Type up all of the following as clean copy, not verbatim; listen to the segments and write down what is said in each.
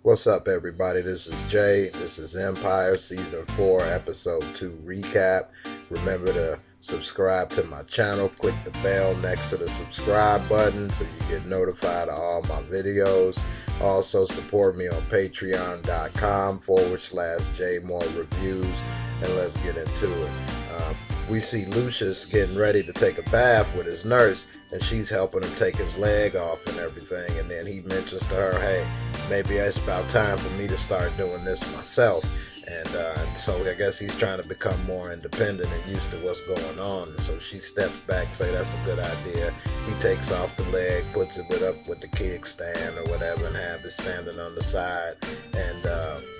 What's up, everybody? This is Jay. This is Empire Season 4, Episode 2 recap. Remember to subscribe to my channel. Click the bell next to the subscribe button so you get notified of all my videos. Also, support me on patreon.com/JMoreReviews. And let's get into it. We see Lucius getting ready to take a bath with his nurse, and she's helping him take his leg off and everything. And then he mentions to her, hey, maybe it's about time for me to start doing this myself. And so I guess he's trying to become more independent and used to what's going on. And so she steps back, say that's a good idea. He takes off the leg, puts it up with the kickstand or whatever, and have it standing on the side. And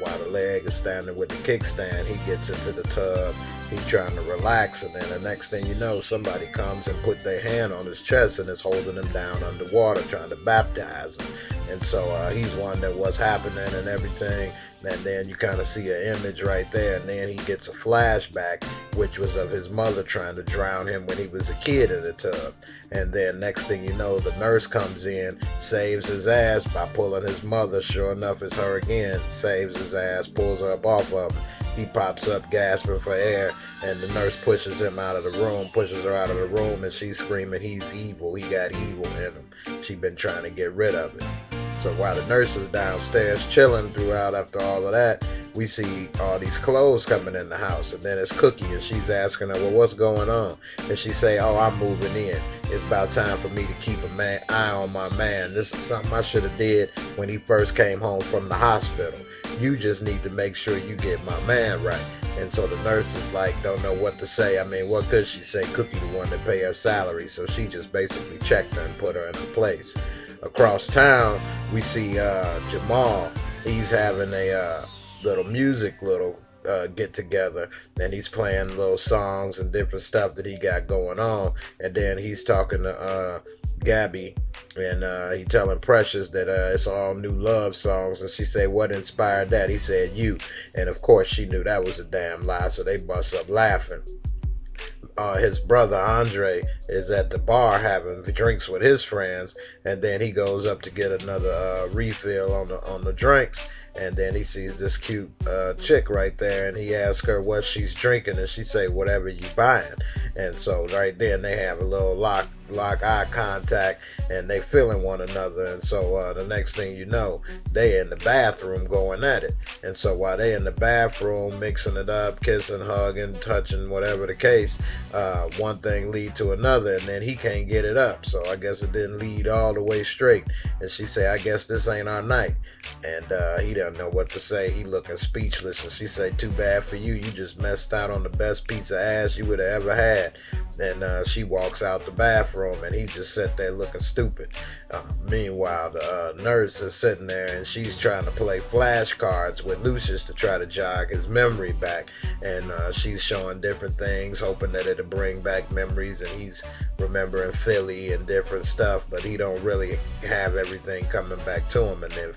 while the leg is standing with the kickstand, he gets into the tub. He's trying to relax, and then the next thing you know, somebody comes and put their hand on his chest and is holding him down underwater, trying to baptize him. And so he's wondering what's happening and everything. And then you kind of see an image right there, and then he gets a flashback, which was of his mother trying to drown him when he was a kid in the tub. And then next thing you know, the nurse comes in, saves his ass by pulling his mother. Sure enough, it's her again. Saves his ass, pulls her up off of him. He pops up gasping for air, and the nurse pushes him out of the room, pushes her out of the room, and she's screaming, he's evil. He got evil in him. She's been trying to get rid of it. So while the nurse is downstairs chilling throughout after all of that, we see all these clothes coming in the house. And then it's Cookie, and she's asking her, well, what's going on? And she say, oh, I'm moving in. It's about time for me to keep an eye on my man. This is something I should have did when he first came home from the hospital. You just need to make sure you get my man right. And so the nurse is like, don't know what to say. I mean, what could she say? Cookie the one to pay her salary. So she just basically checked her and put her in her place. Across town, we see Jamal. He's having a little get together, and he's playing little songs and different stuff that he got going on. And then he's talking to Gabby, and he telling Precious that it's all new love songs. And she said, what inspired that? He said, you. And of course she knew that was a damn lie, so they bust up laughing. His brother Andre is at the bar having drinks with his friends, and then he goes up to get another refill on the drinks, and then he sees this cute chick right there, and he asks her what she's drinking, and she say whatever you buying. And so right then they have a little lock eye contact, and they feeling one another. And so the next thing you know, they in the bathroom going at it. And so while they in the bathroom mixing it up, kissing, hugging, touching, whatever the case, one thing lead to another, and then he can't get it up. So I guess it didn't lead all the way straight. And she say, I guess this ain't our night. And he doesn't know what to say. He looking speechless. And she say, too bad for you. You just messed out on the best piece of ass you would have ever had. And she walks out the bathroom, and he just sat there looking stupid. Meanwhile, the nurse is sitting there, and she's trying to play flashcards with Lucius to try to jog his memory back. And she's showing different things, hoping that it'll bring back memories, and he's remembering Philly and different stuff, but he don't really have everything coming back to him. And then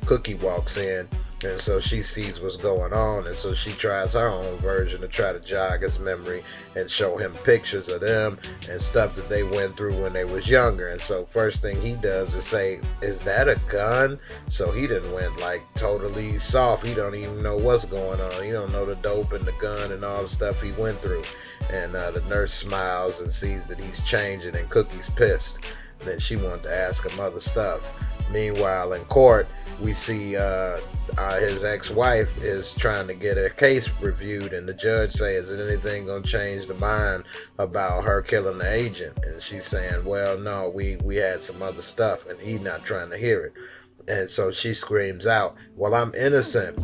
Cookie walks in, and so she sees what's going on, and so she tries her own version to try to jog his memory and show him pictures of them and stuff that they went through when they was younger. And so first thing he does is say, is that a gun? So he done went like totally soft. He don't even know what's going on. He don't know the dope and the gun and all the stuff he went through. And the nurse smiles and sees that he's changing, and Cookie's pissed. Then she wanted to ask him other stuff. Meanwhile, in court, we see his ex-wife is trying to get a case reviewed, and the judge says, is anything gonna change the mind about her killing the agent? And she's saying, well, no, we had some other stuff, and he's not trying to hear it. And so she screams out, well, I'm innocent.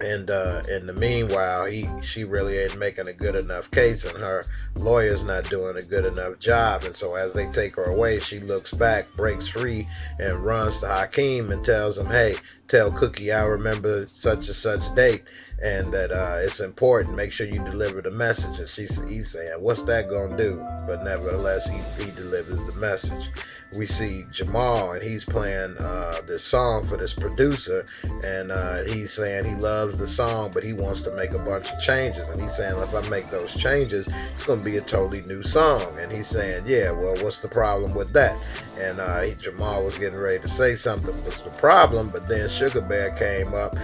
And in the meanwhile, she really ain't making a good enough case, and her lawyer's not doing a good enough job. And so as they take her away, she looks back, breaks free, and runs to Hakeem and tells him, hey, tell Cookie I remember such and such date, and that it's important. Make sure you deliver the message. And he's saying, what's that gonna do? But nevertheless, he delivers the message. we see Jamal, and he's playing this song for this producer, and he's saying he loves the song, but he wants to make a bunch of changes, and he's saying if I make those changes, it's going to be a totally new song. And he's saying, yeah, well, what's the problem with that? And Jamal was getting ready to say something was the problem, but then Sugar Bear came up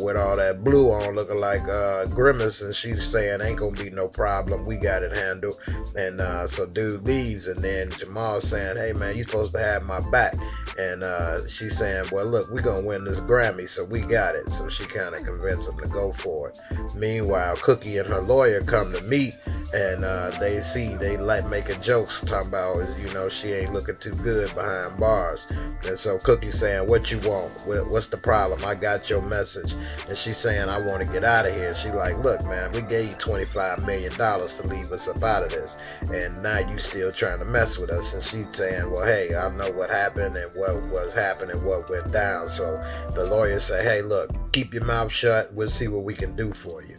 with all that blue on, looking like Grimace, and she's saying ain't gonna be no problem, we got it handled. And so dude leaves, and then Jamal's saying, hey man, you supposed to have my back. And she's saying, well look, we gonna win this Grammy, so we got it. So she kind of convinced him to go for it. Meanwhile, Cookie and her lawyer come to meet, and they like making jokes talking about, you know, she ain't looking too good behind bars. And so Cookie saying, what you want? What's the problem? I got your message. And she's saying, I want to get out of here. She like, look man, we gave you $25 million to leave us up out of this, and now you still trying to mess with us. And she's saying, well hey, I know what happened and what was happening, what went down. So the lawyer say, hey look, keep your mouth shut, we'll see what we can do for you.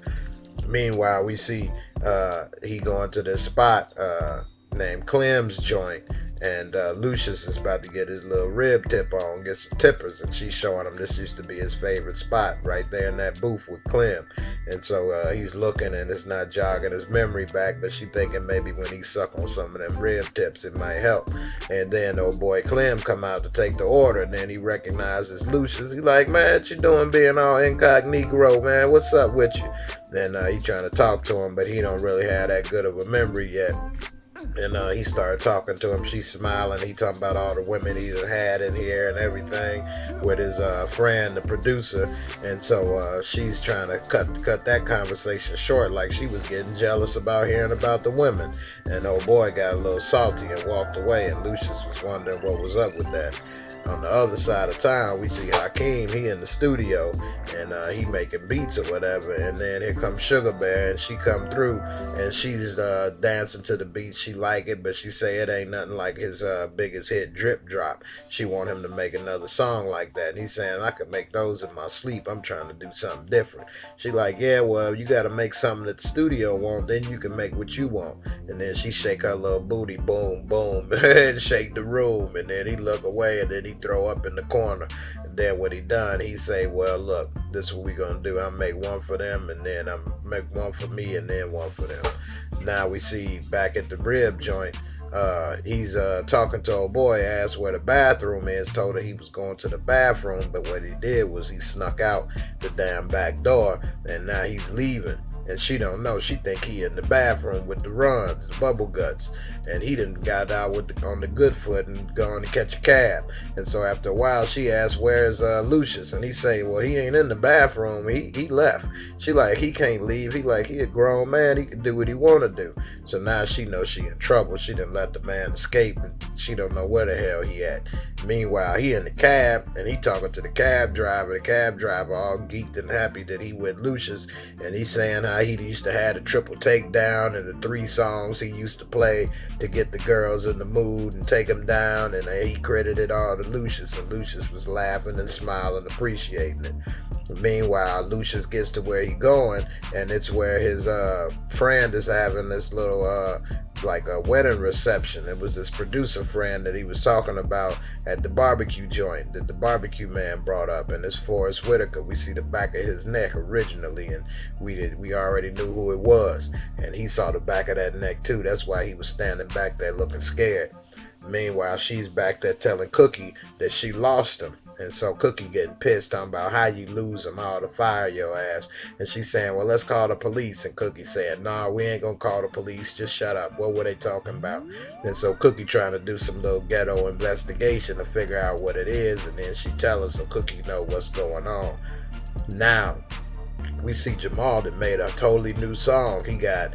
Meanwhile, we see he going to this spot named Clem's joint, and Lucius is about to get his little rib tip on, get some tippers, and she's showing him this used to be his favorite spot right there in that booth with Clem. And so he's looking, and it's not jogging his memory back, but she thinking maybe when he suck on some of them rib tips it might help. And then old boy Clem come out to take the order, and then he recognizes Lucius. He like, man, what you doing being all incognito, man? What's up with you? Then he trying to talk to him, but he don't really have that good of a memory yet. And he started talking to him. She's smiling. He talking about all the women he had in here and everything with his friend, the producer. And so she's trying to cut that conversation short, like she was getting jealous about hearing about the women. And old boy got a little salty and walked away. And Lucius was wondering what was up with that. On the other side of town, we see Hakeem. He in the studio, and he making beats or whatever. And then here comes Sugar Bear, and she come through, and she's dancing to the beat. She like it, but she say it ain't nothing like his biggest hit, Drip Drop. She want him to make another song like that. And he's saying, I could make those in my sleep. I'm trying to do something different. She like, yeah, well, you got to make something that the studio want, then you can make what you want. And then she shake her little booty, boom, boom, and shake the room. And then he look away, and then he throw up in the corner. And then when he done, he say, well look, this is what we gonna do. I'll make one for them, and then I'll make one for me, and then one for them. Now we see back at the rib joint, he's talking to old boy, asked where the bathroom is, told her he was going to the bathroom, but what he did was he snuck out the damn back door, and now he's leaving. And she don't know. She think he in the bathroom with the runs, the bubble guts. And he done got out on the good foot and gone to catch a cab. And so after a while, she asked, where's Lucius? And he say, well, he ain't in the bathroom. He left. She like, he can't leave. He like, he a grown man. He can do what he want to do. So now she knows she in trouble. She done let the man escape, and she don't know where the hell he at. Meanwhile, he in the cab, and he talking to the cab driver. The cab driver all geeked and happy that he with Lucius. And he saying how he used to have the triple takedown and the 3 songs he used to play to get the girls in the mood and take them down, and he credited all to Lucius, and Lucius was laughing and smiling, appreciating it. Meanwhile, Lucius gets to where he going, and it's where his friend is having this little like a wedding reception. It was this producer friend that he was talking about at the barbecue joint that the barbecue man brought up, and it's Forrest Whitaker. We see the back of his neck originally, and we already knew who it was, and he saw the back of that neck too. That's why he was standing back there looking scared. Meanwhile, she's back there telling Cookie that she lost him. And so Cookie getting pissed, talking about how you lose him, how to fire your ass. And she's saying, well, let's call the police. And Cookie said, nah, we ain't gonna call the police. Just shut up. What were they talking about? And so Cookie trying to do some little ghetto investigation to figure out what it is. And then she tell us so Cookie know what's going on. Now, we see Jamal that made a totally new song. He got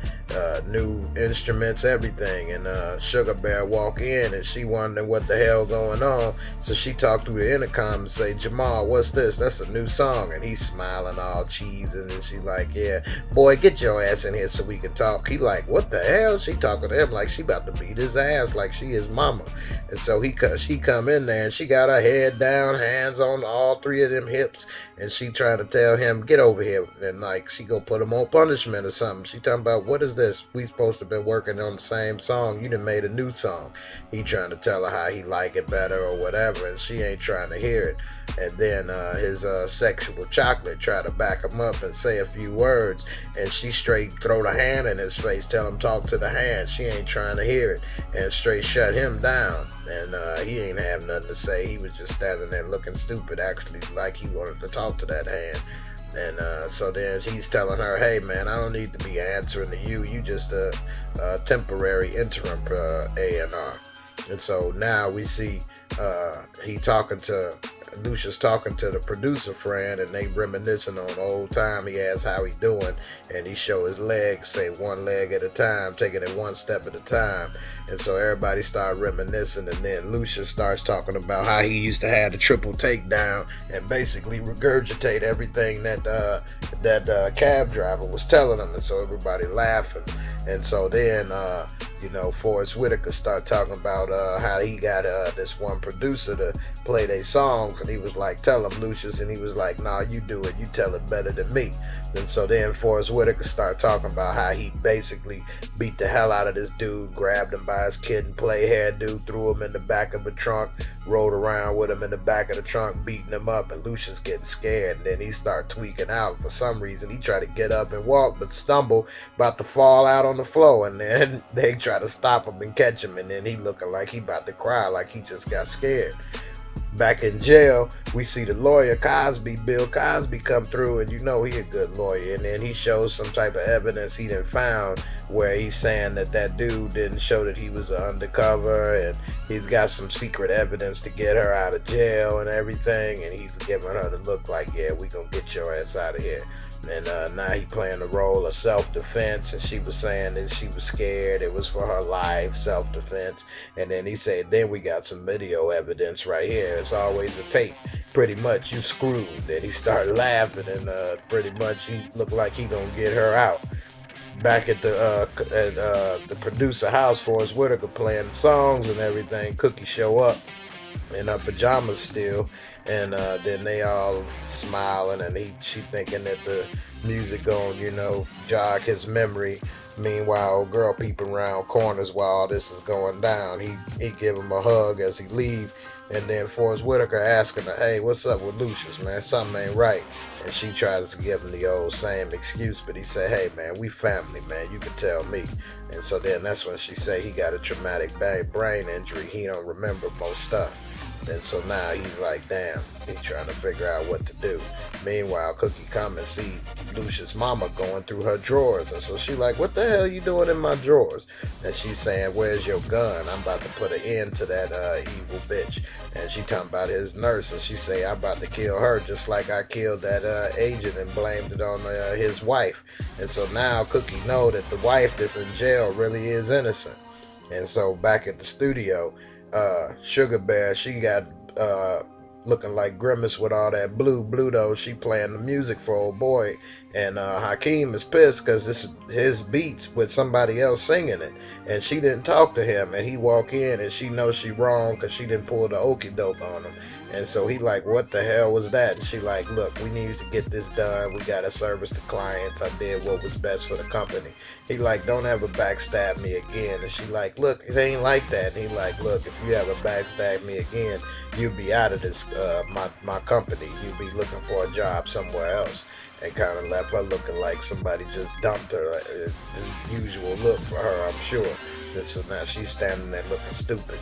new instruments, everything, and Sugar Bear walk in, and she wondering what the hell going on. So she talked through the intercom and say, Jamal, what's this? That's a new song. And he's smiling all cheesing, and she like, yeah, boy, get your ass in here so we can talk. He like, what the hell? She talking to him like she about to beat his ass like she his mama. And so she come in there, and she got her head down, hands on all 3 of them hips, and she trying to tell him, get over here. And like she go put him on punishment or something. She talking about, what is this? We supposed to have been working on the same song. You done made a new song. He trying to tell her how he like it better or whatever, and she ain't trying to hear it. And then his sexual chocolate try to back him up and say a few words, and she straight throw the hand in his face, tell him talk to the hand. She ain't trying to hear it, and straight shut him down. And he ain't have nothing to say. He was just standing there looking stupid, actually like he wanted to talk to that hand. And so then he's telling her, hey man, I don't need to be answering to you. You just a temporary interim A&R. And so now we see Lucius talking to the producer friend, and they reminiscing on old time. He asks how he doing, and he show his legs, say one leg at a time, taking it one step at a time. And so everybody start reminiscing, and then Lucius starts talking about how he used to have the triple takedown and basically regurgitate everything that cab driver was telling him. And so everybody laughing. And so then Forrest Whitaker start talking about how he got this one producer to play their songs, and he was like, tell him, Lucius, and he was like, nah, you do it, you tell it better than me. And so then Forrest Whitaker start talking about how he basically beat the hell out of this dude, grabbed him by his kid and play hairdo, threw him in the back of a trunk, rode around with him in the back of the trunk, beating him up, and Lucius getting scared. And then he start tweaking out. For some reason, he tried to get up and walk, but stumble, about to fall out on the floor, and then they try to stop him and catch him, and then he looking like he about to cry, like he just got scared. Back in jail, we see the lawyer Bill Cosby, come through, and he a good lawyer. And then he shows some type of evidence he done found where he's saying that dude didn't show that he was undercover, and he's got some secret evidence to get her out of jail and everything. And he's giving her the look like, yeah, we gonna get your ass out of here. And now he playing the role of self-defense, and she was saying that she was scared. It was for her life, self-defense. And then he said, then we got some video evidence right here. It's always a tape. Pretty much you screwed. Then he started laughing, and pretty much he looked like he gonna get her out. Back at the producer house, Forrest Whitaker playing songs and everything. Cookie show up in her pajamas still, and then they all smiling, and she thinking that the music gonna jog his memory. Meanwhile, old girl peeping around corners while all this is going down. He give him a hug as he leave, and then Forrest Whitaker asking her, hey, what's up with Lucius, man? Something ain't right. And she tries to give him the old same excuse, but he said, hey man, we family, man, you can tell me. And so then that's when she say he got a traumatic brain injury, he don't remember most stuff. And so now he's like, damn, he's trying to figure out what to do. Meanwhile, Cookie come and see Lucius' mama going through her drawers. And so she like, what the hell you doing in my drawers? And she's saying, where's your gun? I'm about to put an end to that evil bitch. And she talking about his nurse, and she say, I'm about to kill her just like I killed that agent and blamed it on his wife. And so now Cookie know that the wife that's in jail really is innocent. And so back at the studio, Sugar Bear, she got looking like Grimace with all that blue though. She playing the music for old boy, and Hakeem is pissed because this is his beats with somebody else singing it, and she didn't talk to him, and he walk in and she knows she wrong because she didn't pull the okie doke on him. And so he like, what the hell was that? And she like, look, we need to get this done. We got to service the clients. I did what was best for the company. He like, don't ever backstab me again. And she like, look, it ain't like that. And he like, look, if you ever backstab me again, you'll be out of this, my company. You'll be looking for a job somewhere else. And kind of left her looking like somebody just dumped her. The usual look for her, I'm sure. And so now she's standing there looking stupid.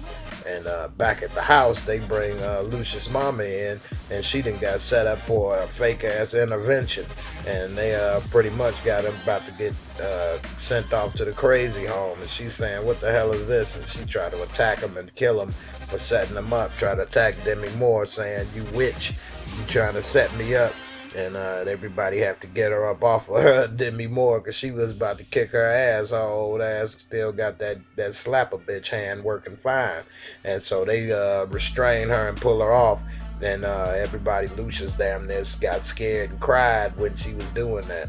And back at the house, they bring Lucius' mama in, and she done got set up for a fake-ass intervention. And they pretty much got him about to get sent off to the crazy home. And she's saying, what the hell is this? And she tried to attack him and kill him for setting him up. Try to attack Demi Moore, saying, you witch, you trying to set me up. And everybody have to get her up off of her, Demi Moore, because she was about to kick her ass. Her old ass still got that slap a bitch hand working fine. And so they restrain her and pull her off. Then everybody, Lucius damn near got scared and cried when she was doing that.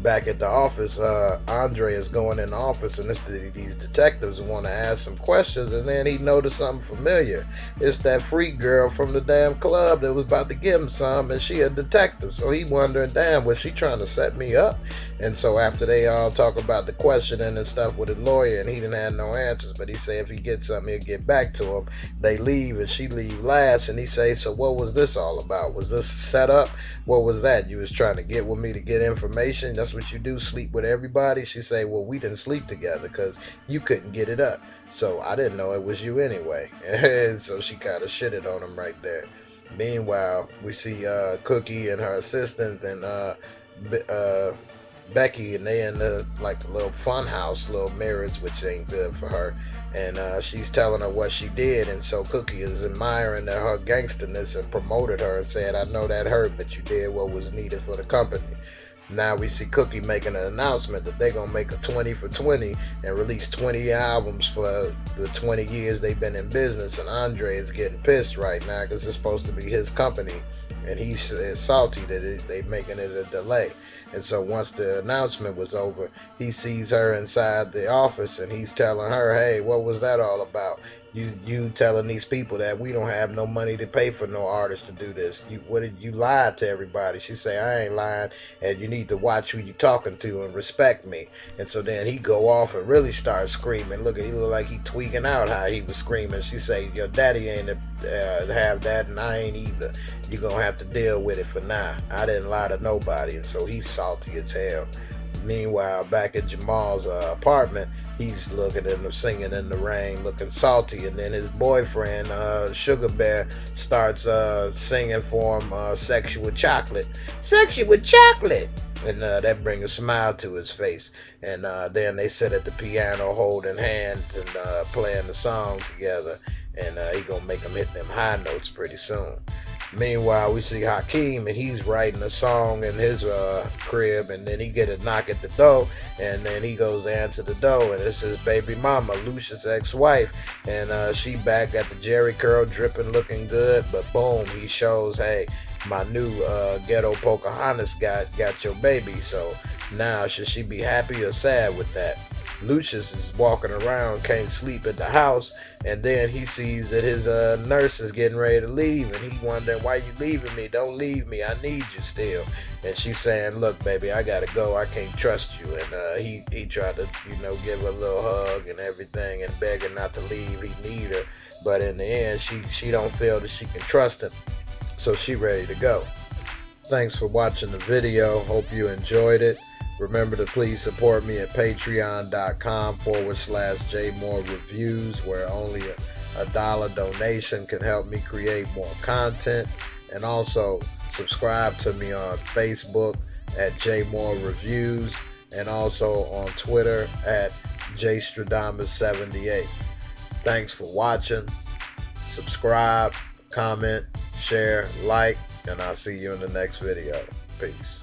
back at the office, Andre is going in the office, and these detectives want to ask some questions, and then he noticed something familiar. It's that freak girl from the damn club that was about to give him some, and she a detective. So he wondering, damn, was she trying to set me up? And so after they all talk about the questioning and stuff with his lawyer, and he didn't have no answers, but he said if he gets something, he'll get back to him. They leave, and she leave last, and he say, so what was this all about? Was this a setup? What was that? You was trying to get with me to get information? That's what you do, sleep with everybody? She say, well, we didn't sleep together because you couldn't get it up. So I didn't know it was you anyway. And so she kind of shitted on him right there. Meanwhile, we see Cookie and her assistants and Becky, and they in the like a little fun house, little mirrors, which ain't good for her. And she's telling her what she did, and so Cookie is admiring her gangsterness and promoted her and said, I know that hurt, but you did what was needed for the company. Now we see Cookie making an announcement that they're going to make a 20 for 20 and release 20 albums for the 20 years they've been in business. And Andre is getting pissed right now because it's supposed to be his company. And he's salty that they making it a delay. And so once the announcement was over, he sees her inside the office and he's telling her, hey, what was that all about? You telling these people that we don't have no money to pay for no artists to do this. You lied to everybody. She say, I ain't lying, and you need to watch who you talking to and respect me. And so then he go off and really start screaming. He look like he tweaking out how he was screaming. She say, your daddy ain't have that, and I ain't either. You gonna have to deal with it for now. I didn't lie to nobody. And so he's salty as hell. Meanwhile, back at Jamal's apartment, he's looking at him singing in the rain, looking salty, and then his boyfriend, Sugar Bear, starts singing for him Sexual Chocolate. Sexual Chocolate! And that brings a smile to his face. And then they sit at the piano holding hands and playing the song together. And he gonna make them hit them high notes pretty soon. Meanwhile, we see Hakeem, and he's writing a song in his crib, and then he get a knock at the door, and then he goes to answer the door, and it's his baby mama, Lucia's ex-wife, and she back at the Jerry curl, dripping, looking good, but boom, he shows, hey, my new ghetto Pocahontas got your baby. So now, should she be happy or sad with that? Lucius is walking around, can't sleep at the house, and then he sees that his nurse is getting ready to leave, and he wondering, why you leaving me? Don't leave me, I need you still. And she's saying, look, baby, I gotta go, I can't trust you. And he tried to, give her a little hug and everything and beg her not to leave, he need her. But in the end, she don't feel that she can trust him, so she ready to go. Thanks for watching the video, hope you enjoyed it. Remember to please support me at patreon.com/JMoreReviews, where only a $1 donation can help me create more content. And also subscribe to me on Facebook at JMoreReviews, and also on Twitter at JStradamus78. Thanks for watching. Subscribe, comment, share, like, and I'll see you in the next video. Peace.